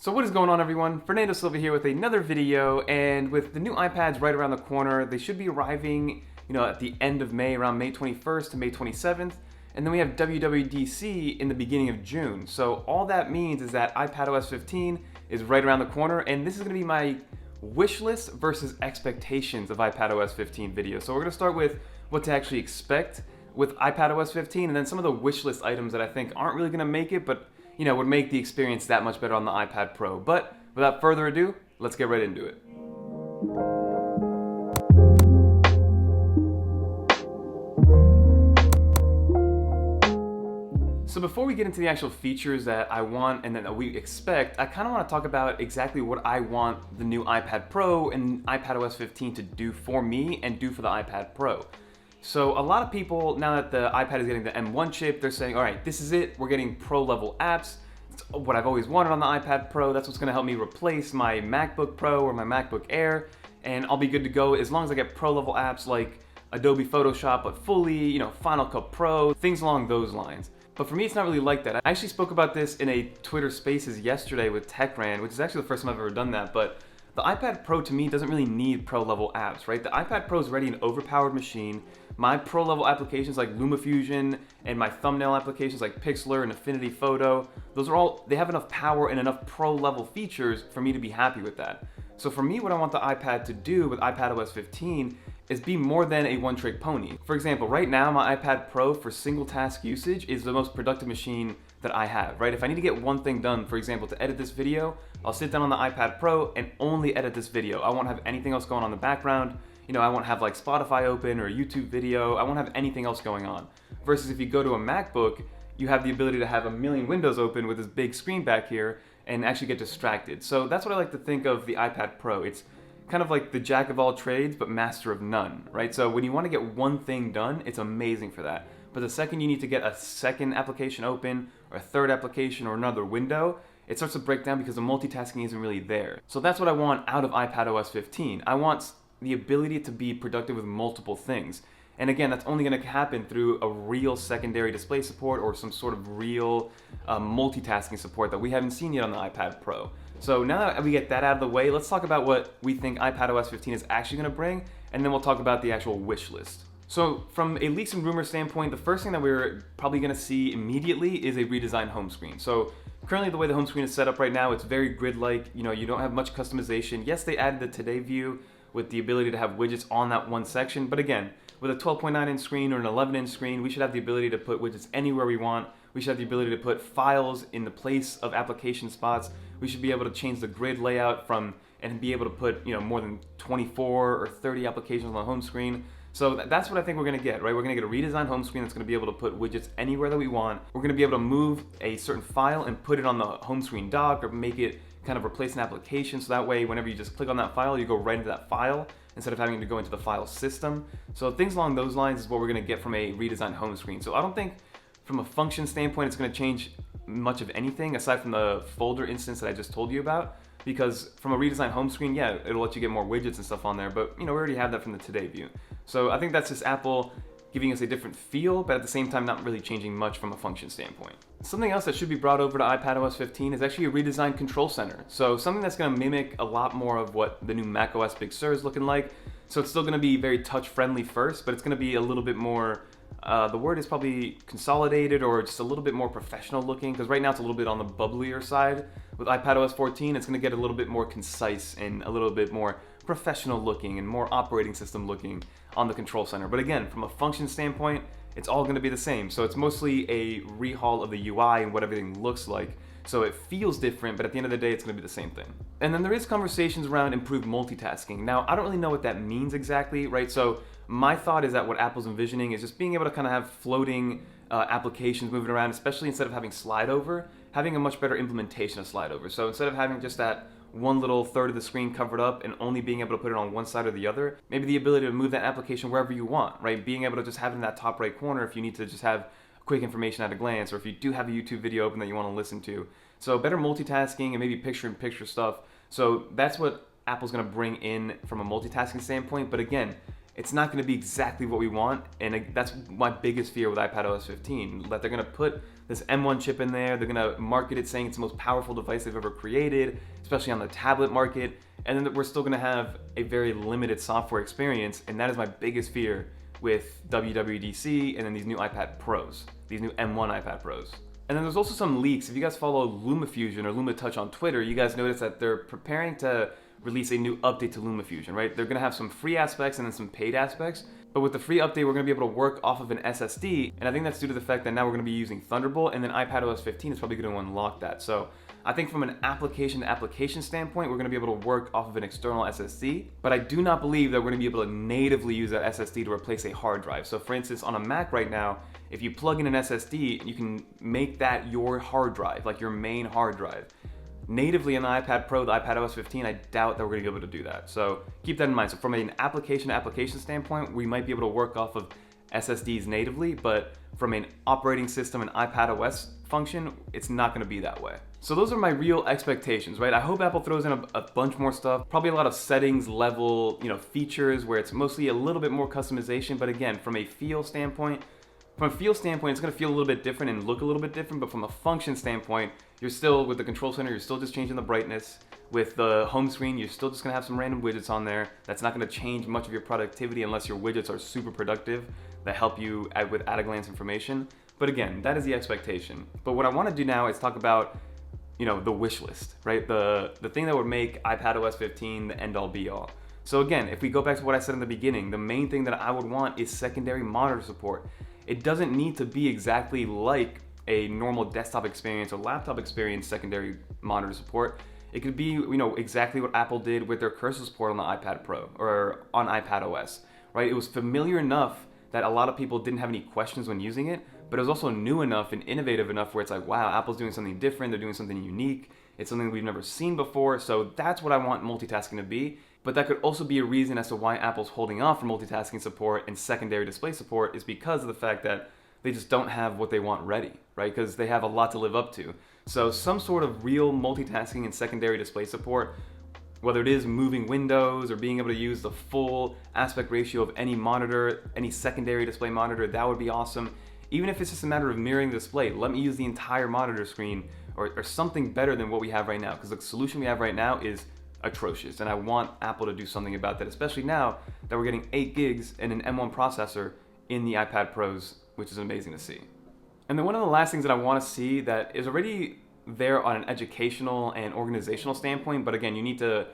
So what is going on, everyone? Fernando Silva here with another video, and with the new iPads right around the corner, they should be arriving, at the end of May, around May 21st to May 27th, and then we have WWDC in the beginning of June. So all that means is that iPadOS 15 is right around the corner, and this is going to be my wish list versus expectations of iPadOS 15 video. So we're going to start with what to actually expect with iPadOS 15, and then some of the wish list items that I think aren't really going to make it, but would make the experience that much better on the iPad Pro. But without further ado, let's get right into it. So before we get into the actual features that I want and that we expect, I kind of want to talk about exactly what I want the new iPad Pro and iPadOS 15 to do for me and do for the iPad Pro. So a lot of people, now that the iPad is getting the M1 chip, they're saying, all right, this is it, we're getting pro-level apps. It's what I've always wanted on the iPad Pro. That's what's gonna help me replace my MacBook Pro or my MacBook Air, and I'll be good to go as long as I get pro-level apps like Adobe Photoshop, but fully, Final Cut Pro, things along those lines. But for me, it's not really like that. I actually spoke about this in a Twitter Spaces yesterday with TechRand, which is actually the first time I've ever done that, but the iPad Pro to me doesn't really need pro-level apps, right? The iPad Pro is already an overpowered machine. My pro-level applications like LumaFusion and my thumbnail applications like Pixlr and Affinity Photo, they have enough power and enough pro-level features for me to be happy with that. So for me, what I want the iPad to do with iPadOS 15 is be more than a one-trick pony. For example, right now my iPad Pro for single task usage is the most productive machine that I have, right? If I need to get one thing done, for example, to edit this video, I'll sit down on the iPad Pro and only edit this video. I won't have anything else going on in the background. I won't have like Spotify open or a YouTube video. I won't have anything else going on. Versus if you go to a MacBook, you have the ability to have a million windows open with this big screen back here and actually get distracted. So that's what I like to think of the iPad Pro. It's kind of like the jack of all trades, but master of none, right? So when you want to get one thing done, it's amazing for that. But the second you need to get a second application open or a third application or another window, it starts to break down because the multitasking isn't really there. So that's what I want out of iPadOS 15. I want the ability to be productive with multiple things. And again, that's only going to happen through a real secondary display support or some sort of real multitasking support that we haven't seen yet on the iPad Pro. So now that we get that out of the way, let's talk about what we think iPadOS 15 is actually going to bring, and then we'll talk about the actual wish list. So from a leaks and rumors standpoint, the first thing that we're probably going to see immediately is a redesigned home screen. So currently the way the home screen is set up right now, it's very grid-like. You don't have much customization. Yes, they added the Today view with the ability to have widgets on that one section, but again, with a 12.9-inch screen or an 11-inch screen, we should have the ability to put widgets anywhere we want. We should have the ability to put files in the place of application spots. We should be able to change the grid layout and be able to put more than 24 or 30 applications on the home screen. So that's what I think we're going to get, right? We're going to get a redesigned home screen that's going to be able to put widgets anywhere that we want. We're going to be able to move a certain file and put it on the home screen dock or make it kind of replace an application, so that way whenever you just click on that file, you go right into that file instead of having to go into the file system. So things along those lines is what we're going to get from a redesigned home screen. So I don't think from a function standpoint it's going to change much of anything aside from the folder instance that I just told you about, because from a redesigned home screen, yeah, it'll let you get more widgets and stuff on there, but we already have that from the Today view. So I think that's just Apple giving us a different feel, but at the same time not really changing much from a function standpoint. Something else that should be brought over to iPadOS 15 is actually a redesigned control center. So something that's going to mimic a lot more of what the new macOS Big Sur is looking like. So it's still going to be very touch-friendly first, but it's going to be a little bit more, the word is probably consolidated or just a little bit more professional looking, because right now it's a little bit on the bubblier side. With iPadOS 14, it's going to get a little bit more concise and a little bit more professional looking and more operating system looking on the control center. But again, from a function standpoint, it's all going to be the same. So it's mostly a rehaul of the UI and what everything looks like. So it feels different, but at the end of the day, it's going to be the same thing. And then there is conversations around improved multitasking. Now, I don't really know what that means exactly, right? So my thought is that what Apple's envisioning is just being able to kind of have floating applications moving around, especially instead of having slide over, having a much better implementation of slide over. So instead of having just that one little third of the screen covered up and only being able to put it on one side or the other, maybe the ability to move that application wherever you want, right? Being able to just have it in that top right corner if you need to just have quick information at a glance, or if you do have a YouTube video open that you want to listen to. So better multitasking and maybe picture-in-picture stuff. So that's what Apple's going to bring in from a multitasking standpoint. But again, it's not going to be exactly what we want, and that's my biggest fear with iPadOS 15, that they're going to put this M1 chip in there. They're gonna market it saying it's the most powerful device they've ever created, especially on the tablet market. And then we're still gonna have a very limited software experience, and that is my biggest fear with WWDC and then these new iPad Pros, these new M1 iPad Pros. And then there's also some leaks. If you guys follow LumaFusion or LumaTouch on Twitter, you guys notice that they're preparing to release a new update to LumaFusion, right? They're gonna have some free aspects and then some paid aspects. But with the free update, we're gonna be able to work off of an SSD, and I think that's due to the fact that now we're gonna be using Thunderbolt, and then iPadOS 15 is probably gonna unlock that. So I think from an application to application standpoint, we're gonna be able to work off of an external SSD, but I do not believe that we're gonna be able to natively use that SSD to replace a hard drive. So for instance, on a Mac right now, if you plug in an SSD, you can make that your hard drive, like your main hard drive. Natively in the iPad Pro, the iPadOS 15, I doubt that we're gonna be able to do that. So keep that in mind. So from an application to application standpoint, we might be able to work off of SSDs natively, but from an operating system and iPadOS function, it's not gonna be that way. So those are my real expectations, right? I hope Apple throws in a bunch more stuff, probably a lot of settings level, features where it's mostly a little bit more customization. But again, from a feel standpoint, it's gonna feel a little bit different and look a little bit different, but from a function standpoint, you're still, with the control center, you're still just changing the brightness. With the home screen, you're still just gonna have some random widgets on there. That's not gonna change much of your productivity unless your widgets are super productive that help you with at-a-glance information. But again, that is the expectation. But what I wanna do now is talk about the wish list, right? The thing that would make iPadOS 15 the end all be all. So again, if we go back to what I said in the beginning, the main thing that I would want is secondary monitor support. It doesn't need to be exactly like a normal desktop experience or laptop experience secondary monitor support. It could be, exactly what Apple did with their cursor support on the iPad Pro or on iPadOS, right? It was familiar enough that a lot of people didn't have any questions when using it, but it was also new enough and innovative enough where it's like, wow, Apple's doing something different, they're doing something unique, it's something we've never seen before. So that's what I want multitasking to be. But that could also be a reason as to why Apple's holding off for multitasking support and secondary display support, is because of the fact that they just don't have what they want ready, right? Because they have a lot to live up to. So some sort of real multitasking and secondary display support, whether it is moving windows or being able to use the full aspect ratio of any monitor, any secondary display monitor, that would be awesome. Even if it's just a matter of mirroring the display, let me use the entire monitor screen or something better than what we have right now, because the solution we have right now is atrocious, and I want Apple to do something about that, especially now that we're getting 8 gigs and an M1 processor in the iPad Pros, which is amazing to see. And then one of the last things that I want to see that is already there on an educational and organizational standpoint, but again, you need to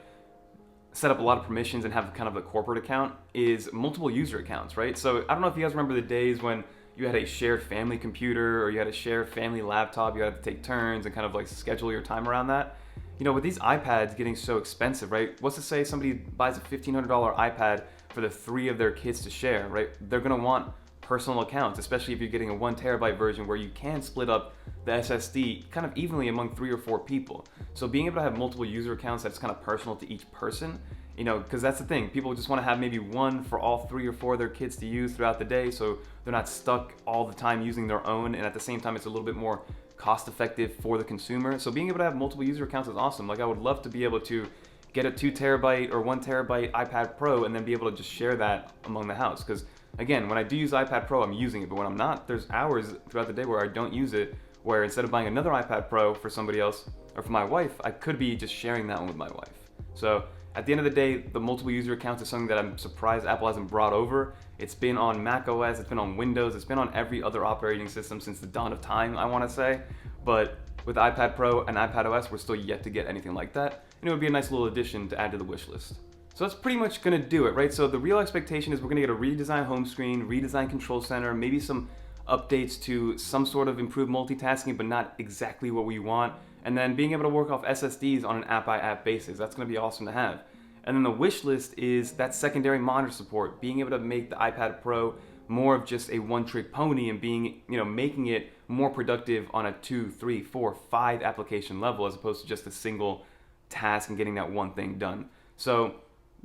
set up a lot of permissions and have kind of a corporate account, is multiple user accounts, right? So I don't know if you guys remember the days when you had a shared family computer or you had a shared family laptop, you had to take turns and kind of like schedule your time around that. With these iPads getting so expensive, right? What's to say somebody buys a $1,500 iPad for the 3 of their kids to share, right? They're gonna want personal accounts, especially if you're getting a 1 terabyte version where you can split up the SSD kind of evenly among 3 or 4 people. So being able to have multiple user accounts that's kind of personal to each person, because that's the thing. People just want to have maybe one for all 3 or 4 of their kids to use throughout the day, so they're not stuck all the time using their own, and at the same time, it's a little bit more cost effective for the consumer. So being able to have multiple user accounts is awesome. Like, I would love to be able to get a 2 terabyte or 1 terabyte iPad Pro and then be able to just share that among the house. Because again, when I do use iPad Pro, I'm using it, but when I'm not, there's hours throughout the day where I don't use it, where instead of buying another iPad Pro for somebody else or for my wife, I could be just sharing that one with my wife. So at the end of the day, the multiple user accounts is something that I'm surprised Apple hasn't brought over. It's been on macOS, it's been on Windows, it's been on every other operating system since the dawn of time, I want to say. But with iPad Pro and iPadOS, we're still yet to get anything like that. And it would be a nice little addition to add to the wish list. So that's pretty much gonna do it, right? So the real expectation is we're gonna get a redesigned home screen, redesigned control center, maybe some updates to some sort of improved multitasking, but not exactly what we want. And then being able to work off SSDs on an app-by-app basis. That's gonna be awesome to have. And then the wish list is that secondary monitor support, being able to make the iPad Pro more of just a one-trick pony and being, making it more productive on a 2, 3, 4, 5 application level as opposed to just a single task and getting that one thing done. So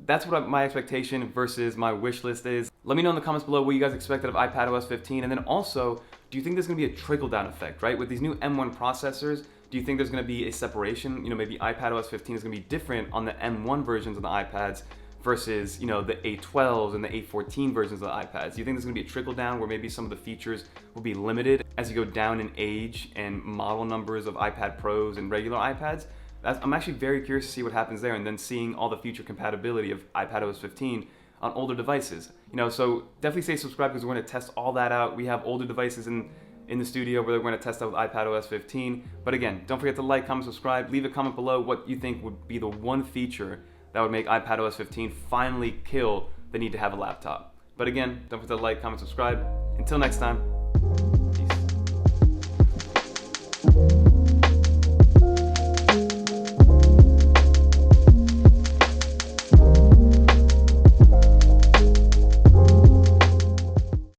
that's what my expectation versus my wish list is. Let me know in the comments below what you guys expected of iPadOS 15, and then also, do you think there's going to be a trickle-down effect, right? With these new M1 processors, do you think there's going to be a separation? Maybe iPadOS 15 is going to be different on the M1 versions of the iPads versus, you know, the A12s and the A14 versions of the iPads? Do you think there's gonna be a trickle down where maybe some of the features will be limited as you go down in age and model numbers of iPad Pros and regular iPads? I'm actually very curious to see what happens there, and then seeing all the future compatibility of iPadOS 15 on older devices. You know, so definitely stay subscribed because we're going to test all that out. We have older devices in the studio where we're going to test out with iPadOS 15. But again, don't forget to like, comment, subscribe. Leave a comment below what you think would be the one feature that would make iPadOS 15 finally kill the need to have a laptop. But again, don't forget to like, comment, subscribe. Until next time, peace.